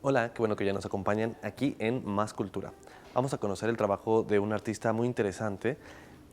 Hola, qué bueno que ya nos acompañan aquí en Más Cultura. Vamos a conocer el trabajo de un artista muy interesante.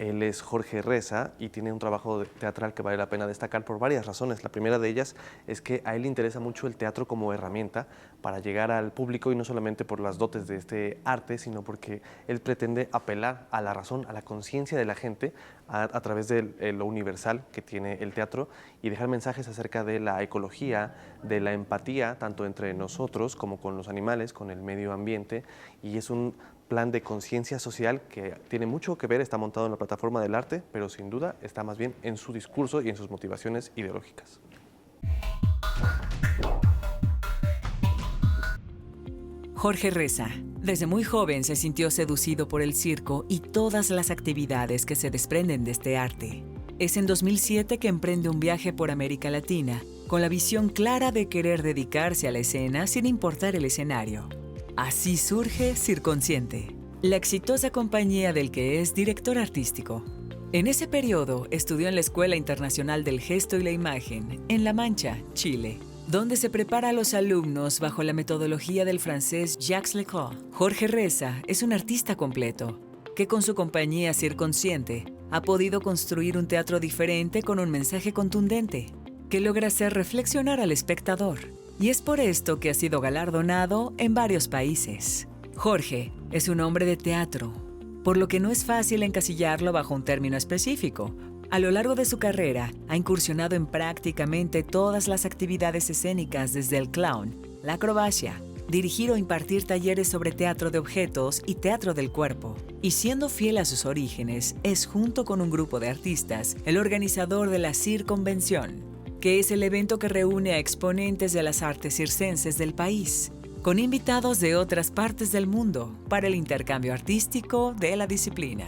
Él es Jorge Reza y tiene un trabajo teatral que vale la pena destacar por varias razones. La primera de ellas es que a él le interesa mucho el teatro como herramienta para llegar al público y no solamente por las dotes de este arte, sino porque él pretende apelar a la razón, a la conciencia de la gente a través de lo universal que tiene el teatro y dejar mensajes acerca de la ecología, de la empatía, tanto entre nosotros como con los animales, con el medio ambiente, y es un plan de conciencia social que tiene mucho que ver, está montado en la plataforma del arte, pero sin duda está más bien en su discurso y en sus motivaciones ideológicas. Jorge Reza, desde muy joven se sintió seducido por el circo y todas las actividades que se desprenden de este arte. Es en 2007 que emprende un viaje por América Latina, con la visión clara de querer dedicarse a la escena sin importar el escenario. Así surge Circonsciente, la exitosa compañía del que es director artístico. En ese periodo estudió en la Escuela Internacional del Gesto y la Imagen, en La Mancha, Chile, donde se prepara a los alumnos bajo la metodología del francés Jacques Lecoq. Jorge Reza es un artista completo, que con su compañía Circonsciente ha podido construir un teatro diferente con un mensaje contundente, que logra hacer reflexionar al espectador. Y es por esto que ha sido galardonado en varios países. Jorge es un hombre de teatro, por lo que no es fácil encasillarlo bajo un término específico. A lo largo de su carrera, ha incursionado en prácticamente todas las actividades escénicas, desde el clown, la acrobacia, dirigir o impartir talleres sobre teatro de objetos y teatro del cuerpo. Y siendo fiel a sus orígenes, es junto con un grupo de artistas el organizador de la Circonvención, que es el evento que reúne a exponentes de las artes circenses del país, con invitados de otras partes del mundo para el intercambio artístico de la disciplina.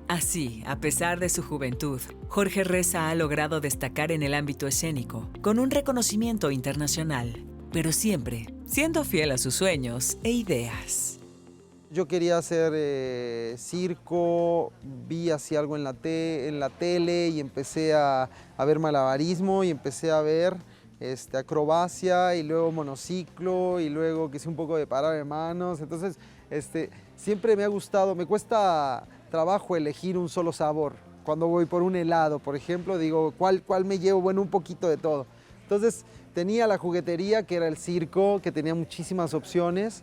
Así, a pesar de su juventud, Jorge Reza ha logrado destacar en el ámbito escénico, con un reconocimiento internacional, pero siempre siendo fiel a sus sueños e ideas. Yo quería hacer circo, vi así algo en la tele y empecé a ver malabarismo y empecé a ver acrobacia y luego monociclo y luego que hice un poco de parado de manos. Entonces, siempre me ha gustado, me cuesta trabajo elegir un solo sabor. Cuando voy por un helado, por ejemplo, digo, ¿cuál me llevo? Bueno, un poquito de todo. Entonces, tenía la juguetería, que era el circo, que tenía muchísimas opciones.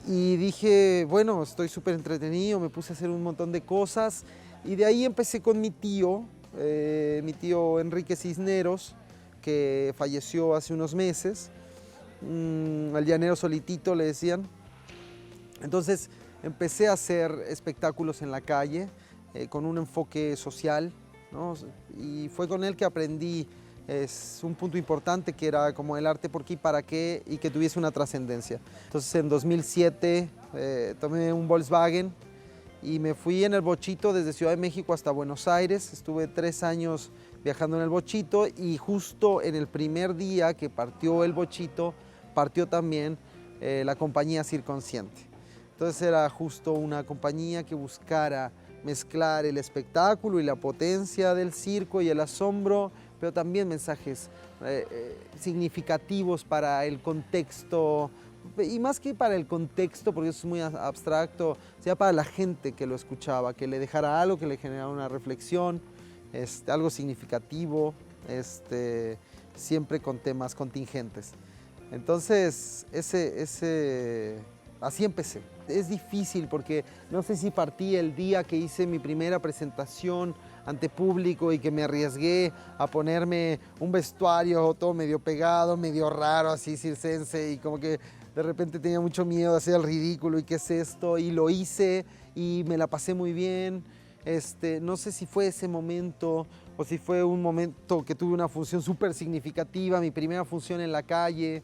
Y dije, bueno, estoy súper entretenido, me puse a hacer un montón de cosas. Y de ahí empecé con mi tío Enrique Cisneros, que falleció hace unos meses. El llanero solitito le decían. Entonces empecé a hacer espectáculos en la calle con un enfoque social, ¿no? Y fue con él que aprendí un punto importante, que era como el arte por qué y para qué, y que tuviese una trascendencia. Entonces en 2007 tomé un Volkswagen y me fui en el bochito desde Ciudad de México hasta Buenos Aires. Estuve 3 años viajando en el bochito y justo en el primer día que partió el bochito, partió también la compañía Circonsciente. Entonces era justo una compañía que buscara mezclar el espectáculo y la potencia del circo y el asombro, pero también mensajes significativos para el contexto, y más que para el contexto, porque eso es muy abstracto, sea para la gente que lo escuchaba, que le dejara algo, que le generara una reflexión, algo significativo, siempre con temas contingentes. Entonces, así empecé. Es difícil porque no sé si partí el día que hice mi primera presentación ante público y que me arriesgué a ponerme un vestuario todo medio pegado, medio raro, así circense, y como que de repente tenía mucho miedo de hacer el ridículo y qué es esto, y lo hice y me la pasé muy bien. No sé si fue ese momento o si fue un momento que tuve una función súper significativa, mi primera función en la calle.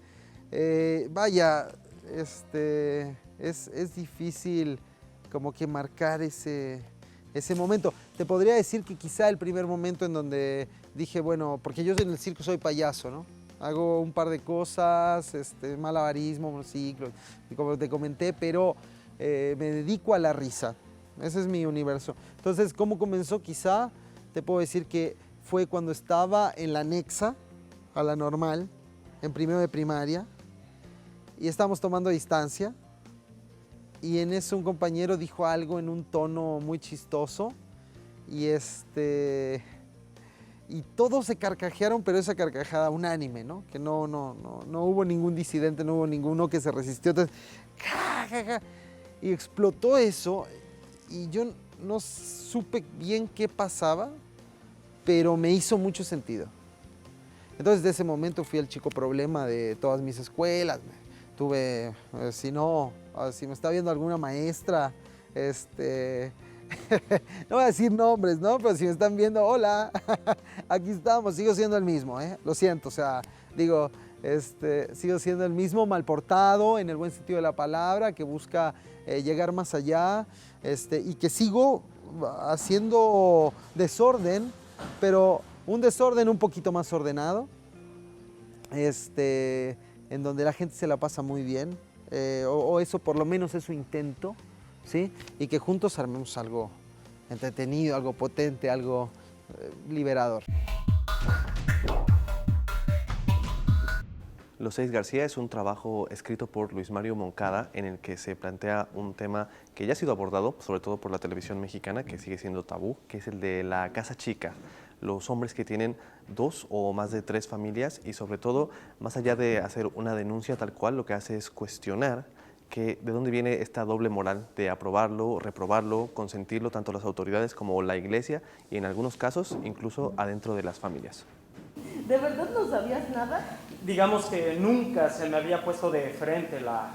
Vaya, es difícil como que marcar ese momento. Te podría decir que quizá el primer momento en donde dije, bueno, porque yo en el circo soy payaso, ¿no? Hago un par de cosas, malabarismo, monociclo, y como te comenté, pero me dedico a la risa. Ese es mi universo. Entonces, ¿cómo comenzó? Quizá te puedo decir que fue cuando estaba en la Nexa, a la normal, en primero de primaria, y estábamos tomando distancia y en eso un compañero dijo algo en un tono muy chistoso y y todos se carcajearon, pero esa carcajada unánime, ¿no? Que no hubo ningún disidente, no hubo ninguno que se resistió. Entonces, y explotó eso y yo no supe bien qué pasaba, pero me hizo mucho sentido. Entonces, de ese momento fui el chico problema de todas mis escuelas. Tuve, si me está viendo alguna maestra, no voy a decir nombres, ¿no? Pero si me están viendo, hola, aquí estamos, sigo siendo el mismo, ¿eh? Lo siento, o sea, digo, sigo siendo el mismo mal portado, en el buen sentido de la palabra, que busca llegar más allá, y que sigo haciendo desorden, pero un desorden un poquito más ordenado, en donde la gente se la pasa muy bien, o eso por lo menos eso intento, ¿sí? Y que juntos armemos algo entretenido, algo potente, algo liberador. Los Seis García es un trabajo escrito por Luis Mario Moncada en el que se plantea un tema que ya ha sido abordado, sobre todo por la televisión mexicana, que sigue siendo tabú, que es el de la casa chica. Los hombres que tienen 2 o más de 3 familias y sobre todo, más allá de hacer una denuncia tal cual, lo que hace es cuestionar de dónde viene esta doble moral de aprobarlo, reprobarlo, consentirlo tanto las autoridades como la iglesia y en algunos casos incluso adentro de las familias. ¿De verdad no sabías nada? Digamos que nunca se me había puesto de frente la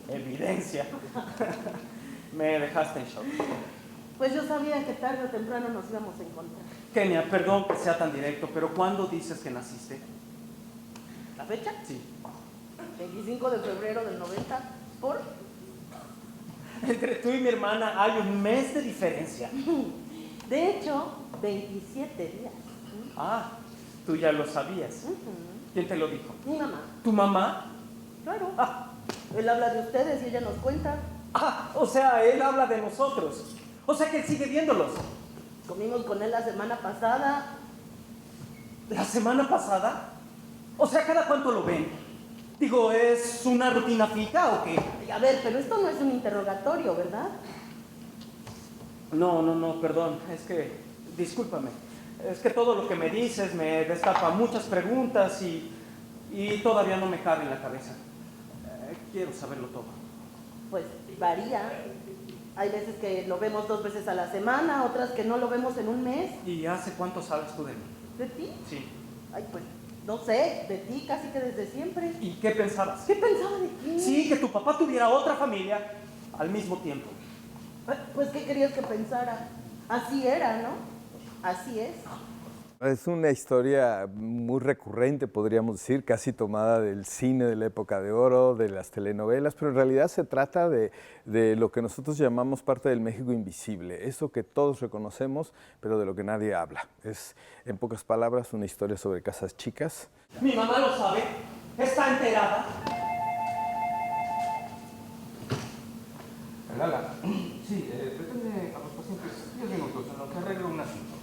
evidencia. Me dejaste en shock. Pues yo sabía que tarde o temprano nos íbamos a encontrar. Kenia, perdón que sea tan directo, pero ¿cuándo dices que naciste? ¿La fecha? Sí. 25 de febrero del 90. ¿Por? Entre tú y mi hermana hay un mes de diferencia. De hecho, 27 días. Ah, tú ya lo sabías. ¿Quién te lo dijo? Mi mamá. ¿Tu mamá? Claro. Ah, Él habla de ustedes y ella nos cuenta. o sea, él habla de nosotros. O sea que él sigue viéndolos. Comimos con él la semana pasada. ¿La semana pasada? O sea, ¿cada cuánto lo ven? Digo, ¿es una rutina fija o qué? A ver, pero esto no es un interrogatorio, ¿verdad? No, perdón. Es que, discúlpame. Es que todo lo que me dices me destapa muchas preguntas y todavía no me cabe en la cabeza. Quiero saberlo todo. Pues varía. Hay veces que lo vemos 2 veces a la semana, otras que no lo vemos en un mes. ¿Y hace cuánto sabes tú de mí? ¿De ti? Sí. Ay, pues, no sé, de ti casi que desde siempre. ¿Y qué pensabas? ¿Qué pensaba de ti? Sí, que tu papá tuviera otra familia al mismo tiempo. Pues, ¿qué querías que pensara? Así era, ¿no? Así es. Es una historia muy recurrente, podríamos decir, casi tomada del cine de la época de oro, de las telenovelas, pero en realidad se trata de lo que nosotros llamamos parte del México invisible, eso que todos reconocemos, pero de lo que nadie habla. Es, en pocas palabras, una historia sobre casas chicas. Mi mamá lo sabe, está enterada. Lala, sí, pretende a los pacientes 10 minutos en lo que arreglo un asunto.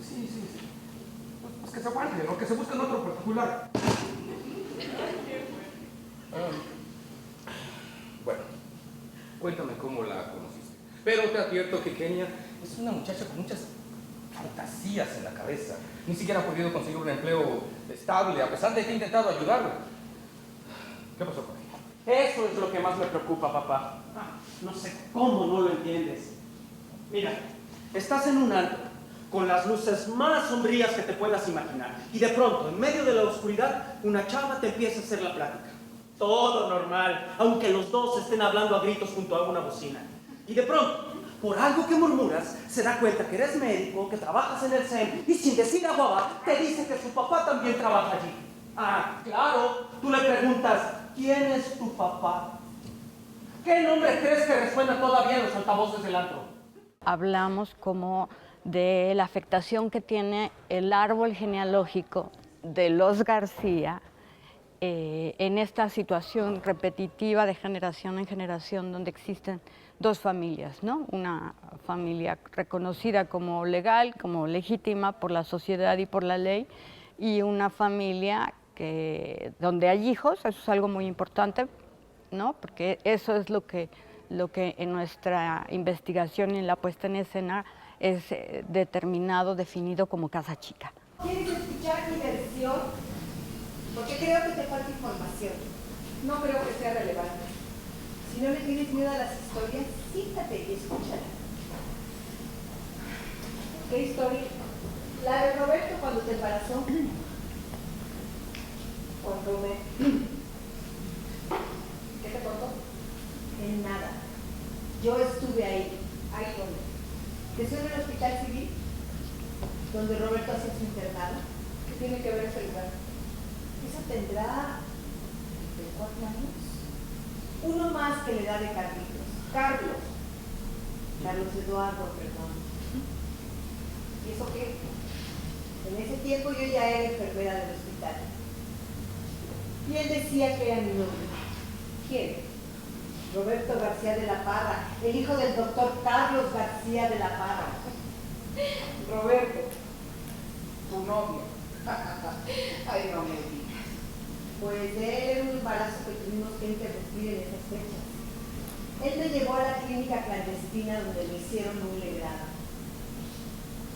Sí. Pues que se aguanten o que se busquen otro particular. Bueno, cuéntame cómo la conociste. Pero te advierto que Kenia es una muchacha con muchas fantasías en la cabeza. Ni siquiera ha podido conseguir un empleo estable, a pesar de que he intentado ayudarlo. ¿Qué pasó con ella? Eso es lo que más me preocupa, papá. No sé cómo no lo entiendes. Mira, estás en un antro con las luces más sombrías que te puedas imaginar. Y de pronto, en medio de la oscuridad, una chava te empieza a hacer la plática. Todo normal, aunque los dos estén hablando a gritos junto a una bocina. Y de pronto, por algo que murmuras, se da cuenta que eres médico, que trabajas en el CEN, y sin decir aguaba, te dice que su papá también trabaja allí. Ah, claro, tú le preguntas, ¿quién es tu papá? ¿Qué nombre crees que resuena todavía en los altavoces del antro? Hablamos como de la afectación que tiene el árbol genealógico de los García en esta situación repetitiva de generación en generación donde existen 2 familias, ¿no? Una familia reconocida como legal, como legítima por la sociedad y por la ley, y una familia donde hay hijos, eso es algo muy importante, ¿no? Porque eso es lo que en nuestra investigación y en la puesta en escena es determinado, definido como casa chica. ¿Quieres escuchar mi versión? Porque creo que te falta información. No creo que sea relevante. Si no le tienes miedo a las historias, siéntate y escúchala. ¿Qué historia? La de Roberto cuando te embarazó. Cuando ¿Qué te contó? En nada. Yo estuve ahí donde. ¿Te suena el hospital civil? Donde Roberto hacía su internado. ¿Qué tiene que ver ese lugar? Eso tendrá 24 años. Uno más que la edad de Carlitos. Carlos Eduardo, perdón. ¿Y eso qué? En ese tiempo yo ya era enfermera del hospital. Y él decía que era mi novio. ¿Quién? Roberto García de la Parra, el hijo del doctor Carlos García de la Parra. Roberto, tu novio. Ay, no me digas. Pues era un embarazo que tuvimos que interrumpir en esas fechas. Él me llevó a la clínica clandestina donde me hicieron un legrado.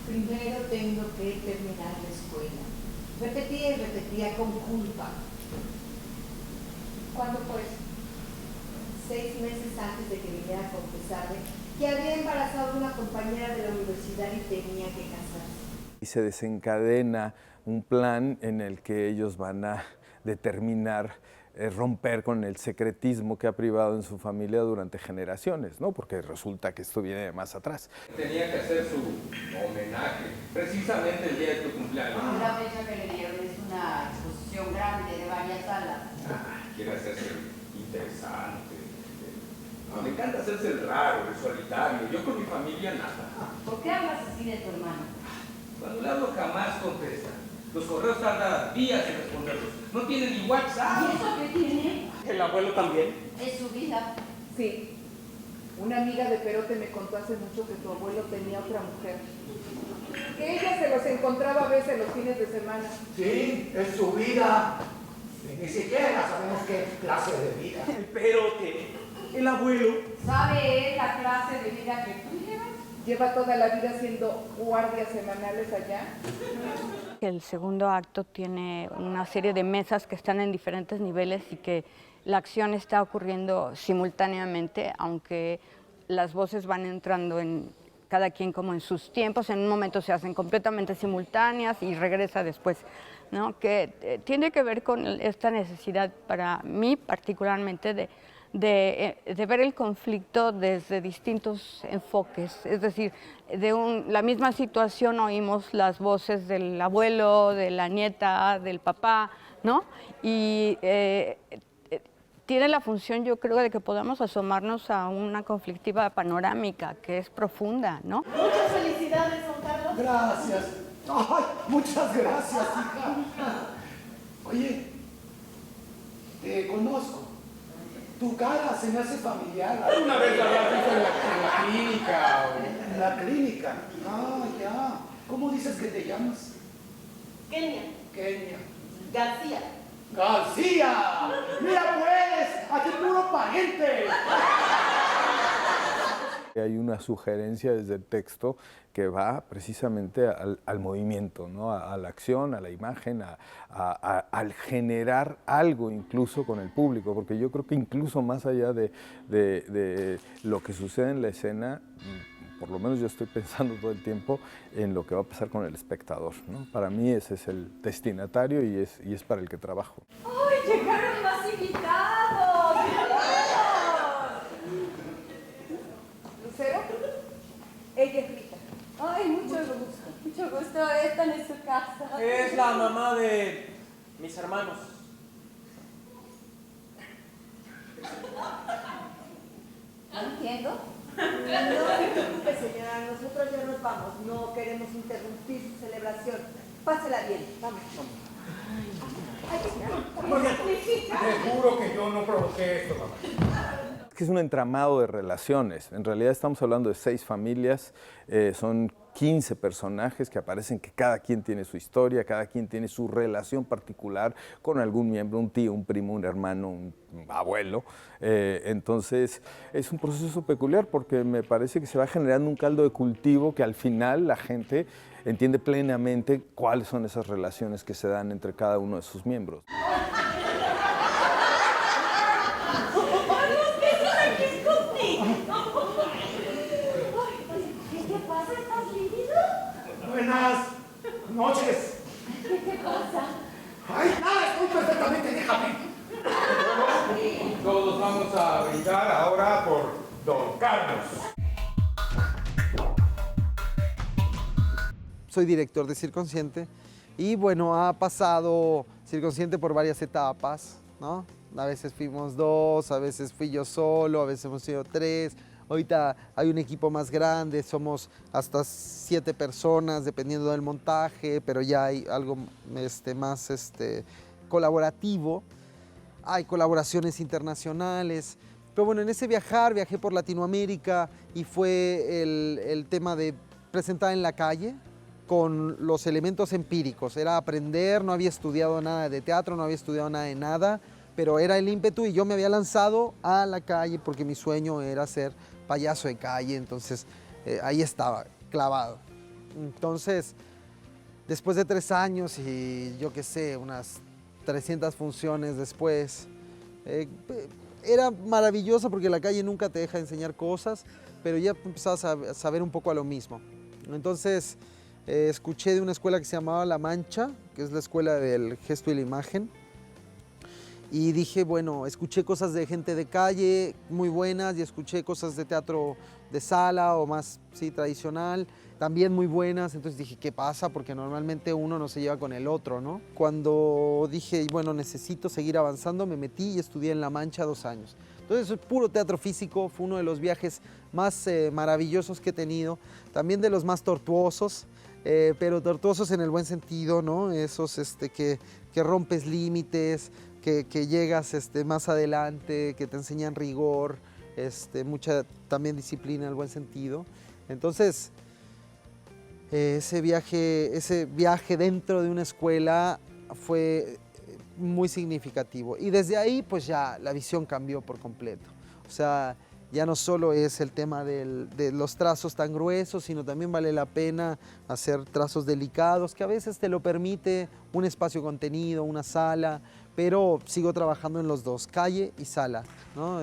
Primero tengo que terminar la escuela. Repetía y repetía con culpa. ¿Cuándo fue eso? 6 meses antes de que viniera a confesarme que había embarazado a una compañera de la universidad y tenía que casarse. Y se desencadena un plan en el que ellos van a determinar romper con el secretismo que ha privado en su familia durante generaciones, ¿no? Porque resulta que esto viene de más atrás. Tenía que hacer su homenaje, precisamente el día de tu cumpleaños. La fecha que le dieron es una exposición grande de varias salas. Quiere hacerse interesante. Me encanta hacerse el raro, el solitario. Yo con mi familia nada. ¿Por qué hablas así de tu hermano? Cuando le hablo jamás contesta. Los correos tardan días en responderlos. No tiene ni WhatsApp. ¿Y eso qué tiene? El abuelo también. Es su vida. Sí. Una amiga de Perote me contó hace mucho que tu abuelo tenía otra mujer. Que ella se los encontraba a veces los fines de semana. Sí, es su vida. Y ni siquiera sabemos qué clase de vida. El Perote, el abuelo. ¿Sabe él la clase de vida que tú llevas? Lleva toda la vida haciendo guardias semanales allá. El segundo acto tiene una serie de mesas que están en diferentes niveles y que la acción está ocurriendo simultáneamente, aunque las voces van entrando en cada quien como en sus tiempos. En un momento se hacen completamente simultáneas y regresa después, ¿no? Que tiene que ver con esta necesidad para mí particularmente de ver el conflicto desde distintos enfoques, es decir, la misma situación oímos las voces del abuelo, de la nieta, del papá, ¿no? Y tiene la función, yo creo, de que podamos asomarnos a una conflictiva panorámica que es profunda, ¿no? Muchas felicidades, Juan Carlos. Gracias. Ay, muchas gracias, hija. Oye, te conozco. Tu cara se me hace familiar. Una vez la habrás visto en la clínica. ¿En la clínica? Ah, ya. ¿Cómo dices que te llamas? Kenia. Kenia. García. ¡García! ¡Mira pues! ¡Aquí puro pariente! Hay una sugerencia desde el texto que va precisamente al movimiento, ¿no? A la acción, a la imagen, al generar algo incluso con el público, porque yo creo que incluso más allá de lo que sucede en la escena, por lo menos yo estoy pensando todo el tiempo en lo que va a pasar con el espectador, ¿no? Para mí ese es el destinatario y es para el que trabajo. ¡Ay, llegaron más invitados! ¿Lucero? Ella es Rita. Ay, mucho gusto. Mucho gusto. Están en su casa. Es la mamá de mis hermanos. ¿No entiendo? No se preocupe, señora, nosotros ya nos vamos, no queremos interrumpir su celebración. Pásela bien, vamos. Te juro que yo no provoqué esto, mamá. Que es un entramado de relaciones. En realidad estamos hablando de 6 familias, son 15 personajes que aparecen, que cada quien tiene su historia, cada quien tiene su relación particular con algún miembro, un tío, un primo, un hermano, un abuelo. Entonces es un proceso peculiar porque me parece que se va generando un caldo de cultivo que al final la gente entiende plenamente cuáles son esas relaciones que se dan entre cada uno de sus miembros. Buenas noches. ¿Qué pasa? Ay, nada, estoy perfectamente, déjame. Todos vamos a brindar ahora por Don Carlos. Soy director de Circonsciente y bueno, ha pasado Circonsciente por varias etapas, ¿no? A veces fuimos 2, a veces fui yo solo, a veces hemos sido 3. Ahorita hay un equipo más grande, somos hasta 7 personas dependiendo del montaje, pero ya hay algo más colaborativo. Hay colaboraciones internacionales. Pero bueno, en ese viajé por Latinoamérica y fue el tema de presentar en la calle con los elementos empíricos. Era aprender, no había estudiado nada de teatro, no había estudiado nada de nada, pero era el ímpetu y yo me había lanzado a la calle porque mi sueño era ser payaso de calle, entonces ahí estaba, clavado. Entonces, después de 3 años y yo qué sé, unas 300 funciones después, era maravilloso porque la calle nunca te deja enseñar cosas, pero ya empezabas a saber un poco a lo mismo. Entonces, escuché de una escuela que se llamaba La Mancha, que es la escuela del gesto y la imagen, y dije, bueno, escuché cosas de gente de calle muy buenas y escuché cosas de teatro de sala o más, sí, tradicional, también muy buenas. Entonces dije, ¿qué pasa? Porque normalmente uno no se lleva con el otro, ¿no? Cuando dije, bueno, necesito seguir avanzando, me metí y estudié en La Mancha 2 años. Entonces, puro teatro físico, fue uno de los viajes más maravillosos que he tenido, también de los más tortuosos, pero tortuosos en el buen sentido, ¿no? Esos que rompes límites, que llegas más adelante, que te enseñan rigor, mucha también disciplina en el buen sentido. Entonces, ese viaje dentro de una escuela fue muy significativo. Y desde ahí, pues ya la visión cambió por completo. O sea, ya no solo es el tema de los trazos tan gruesos, sino también vale la pena hacer trazos delicados, que a veces te lo permite un espacio contenido, una sala, pero sigo trabajando en los dos, calle y sala, ¿no?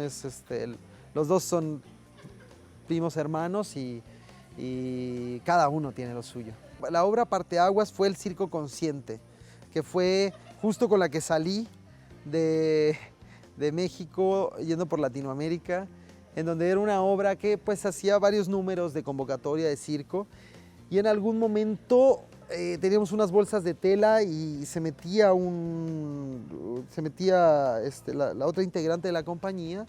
Los dos son primos hermanos y cada uno tiene lo suyo. La obra Parteaguas fue el Circo Consciente, que fue justo con la que salí de México yendo por Latinoamérica, en donde era una obra que pues hacía varios números de convocatoria de circo y en algún momento teníamos unas bolsas de tela y se metía la otra integrante de la compañía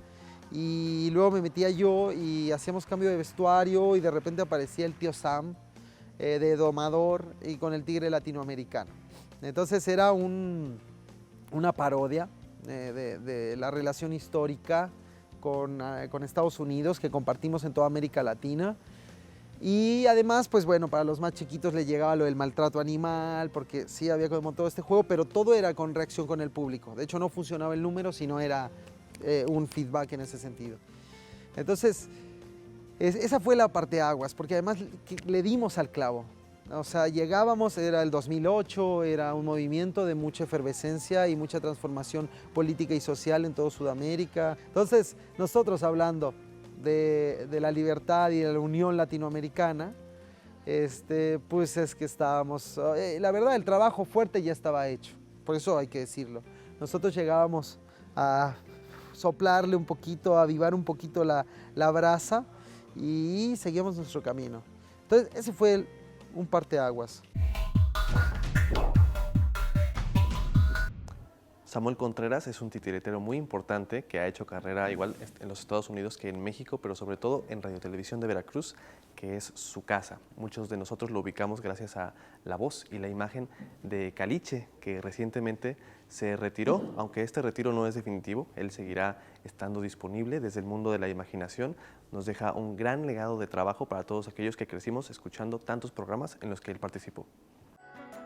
y luego me metía yo y hacíamos cambio de vestuario y de repente aparecía el tío Sam de Domador y con el tigre latinoamericano. Entonces era una parodia de la relación histórica con Estados Unidos que compartimos en toda América Latina. Y además, pues bueno, para los más chiquitos le llegaba lo del maltrato animal, porque sí había como todo este juego, pero todo era con reacción con el público. De hecho, no funcionaba el número, sino era un feedback en ese sentido. Entonces, esa fue la Parteaguas, porque además le dimos al clavo. O sea, llegábamos, era el 2008, era un movimiento de mucha efervescencia y mucha transformación política y social en toda Sudamérica. Entonces, nosotros hablando de la libertad y de la unión latinoamericana, pues es que estábamos, la verdad el trabajo fuerte ya estaba hecho, por eso hay que decirlo. Nosotros llegábamos a soplarle un poquito, a avivar un poquito la brasa y seguíamos nuestro camino. Entonces ese fue un parteaguas. Samuel Contreras es un titiritero muy importante que ha hecho carrera igual en los Estados Unidos que en México, pero sobre todo en Radio Televisión de Veracruz, que es su casa. Muchos de nosotros lo ubicamos gracias a la voz y la imagen de Caliche, que recientemente se retiró, aunque este retiro no es definitivo, él seguirá estando disponible desde el mundo de la imaginación. Nos deja un gran legado de trabajo para todos aquellos que crecimos escuchando tantos programas en los que él participó.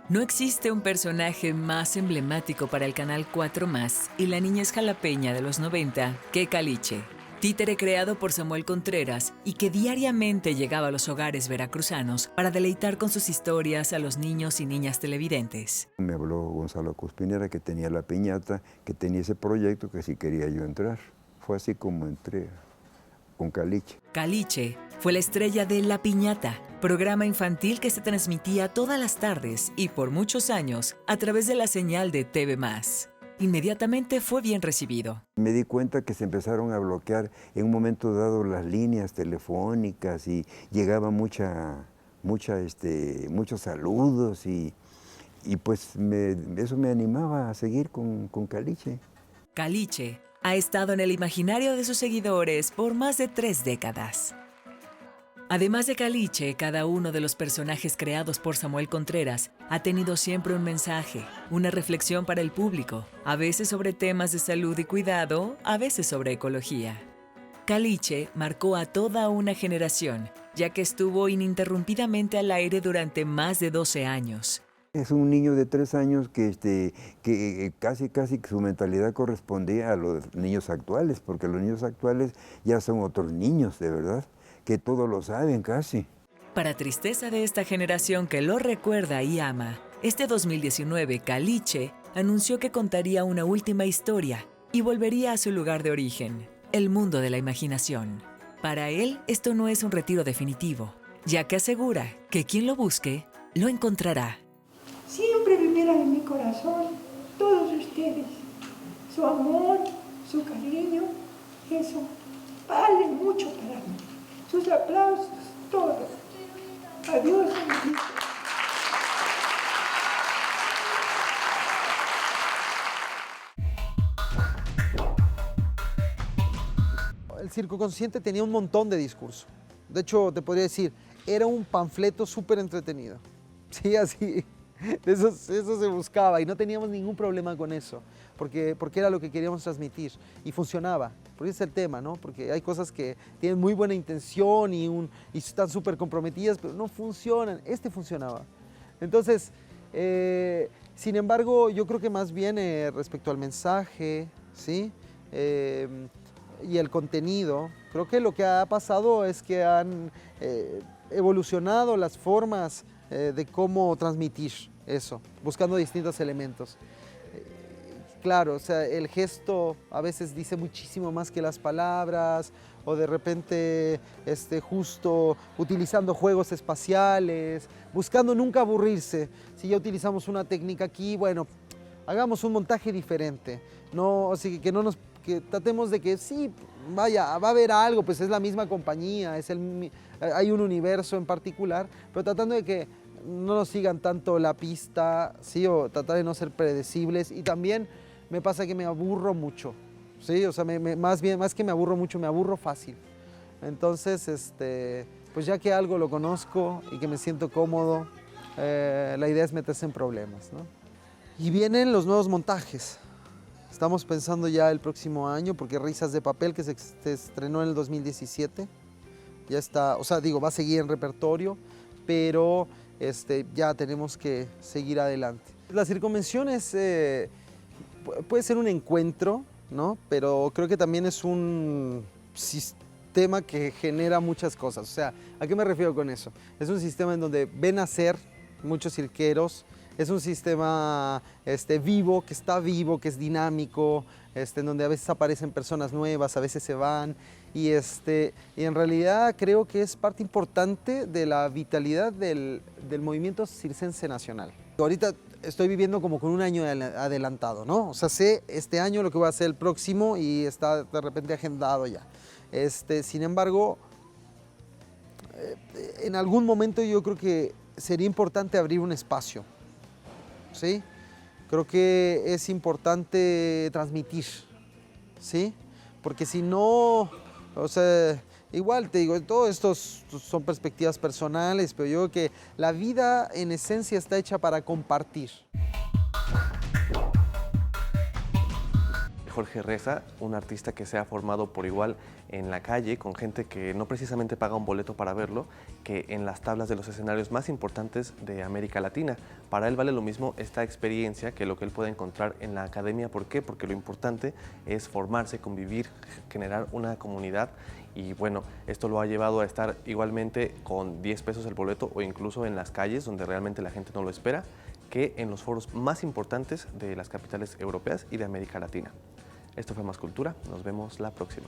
No existe un personaje más emblemático para el Canal 4+ y la niñez jalapeña de los 90 que Caliche, títere creado por Samuel Contreras y que diariamente llegaba a los hogares veracruzanos para deleitar con sus historias a los niños y niñas televidentes. Me habló Gonzalo Cuspinera, que tenía la piñata, que tenía ese proyecto, que si quería yo entrar. Fue así como entré con Caliche. Caliche fue la estrella de La Piñata, programa infantil que se transmitía todas las tardes y por muchos años a través de la señal de TV+. Inmediatamente fue bien recibido. Me di cuenta que se empezaron a bloquear en un momento dado las líneas telefónicas y llegaba muchos saludos y pues eso me animaba a seguir con Caliche. Caliche ha estado en el imaginario de sus seguidores por más de 3 décadas. Además de Caliche, cada uno de los personajes creados por Samuel Contreras ha tenido siempre un mensaje, una reflexión para el público, a veces sobre temas de salud y cuidado, a veces sobre ecología. Caliche marcó a toda una generación, ya que estuvo ininterrumpidamente al aire durante más de 12 años. Es un niño de 3 años que casi su mentalidad correspondía a los niños actuales, porque los niños actuales ya son otros niños, de verdad, que todo lo saben casi. Para tristeza de esta generación que lo recuerda y ama, este 2019 Caliche anunció que contaría una última historia y volvería a su lugar de origen, el mundo de la imaginación. Para él, esto no es un retiro definitivo, ya que asegura que quien lo busque, lo encontrará. Siempre vivieron en mi corazón todos ustedes. Su amor, su cariño, eso vale mucho para mí. Sus aplausos, todo. Adiós, amiguitos. El Circo Consciente tenía un montón de discurso. De hecho, te podría decir, era un panfleto súper entretenido. Sí, así. Eso se buscaba y no teníamos ningún problema con eso, porque era lo que queríamos transmitir y funcionaba, porque ese es el tema, ¿no? Porque hay cosas que tienen muy buena intención y están súper comprometidas, pero no funcionan. Este funcionaba. Entonces, sin embargo, yo creo que más bien respecto al mensaje, ¿sí? Y el contenido, creo que lo que ha pasado es que han evolucionado las formas de cómo transmitir eso, buscando distintos elementos. Claro, o sea, el gesto a veces dice muchísimo más que las palabras, o de repente justo utilizando juegos espaciales, buscando nunca aburrirse. Si ya utilizamos una técnica aquí, bueno, hagamos un montaje diferente. No, así que tratemos de que sí, vaya, va a haber algo, pues es la misma compañía, hay un universo en particular, pero tratando de que no nos sigan tanto la pista, ¿sí? O tratar de no ser predecibles. Y también me pasa que me aburro mucho, ¿sí? O sea, más que me aburro mucho, me aburro fácil. Entonces, pues ya que algo lo conozco y que me siento cómodo, la idea es meterse en problemas, ¿no? Y vienen los nuevos montajes. Estamos pensando ya el próximo año, porque Risas de Papel, que se estrenó en el 2017, ya está, o sea, va a seguir en repertorio, pero ya tenemos que seguir adelante. La circunvención puede ser un encuentro, ¿no? Pero creo que también es un sistema que genera muchas cosas. O sea, ¿a qué me refiero con eso? Es un sistema en donde ven a ser muchos cirqueros, es un sistema vivo, que es dinámico, en donde a veces aparecen personas nuevas, a veces se van, y en realidad creo que es parte importante de la vitalidad del movimiento circense nacional. Ahorita estoy viviendo como con un año adelantado, ¿no? O sea, sé este año lo que voy a hacer el próximo y está de repente agendado ya. Sin embargo, en algún momento yo creo que sería importante abrir un espacio, ¿sí? Creo que es importante transmitir, ¿sí? Porque si no, o sea, igual te digo, todo esto son perspectivas personales, pero yo creo que la vida en esencia está hecha para compartir. Jorge Reza, un artista que se ha formado por igual en la calle, con gente que no precisamente paga un boleto para verlo, que en las tablas de los escenarios más importantes de América Latina. Para él vale lo mismo esta experiencia que lo que él puede encontrar en la academia. ¿Por qué? Porque lo importante es formarse, convivir, generar una comunidad. Y bueno, esto lo ha llevado a estar igualmente con 10 pesos el boleto o incluso en las calles donde realmente la gente no lo espera, que en los foros más importantes de las capitales europeas y de América Latina. Esto fue Más Cultura, nos vemos la próxima.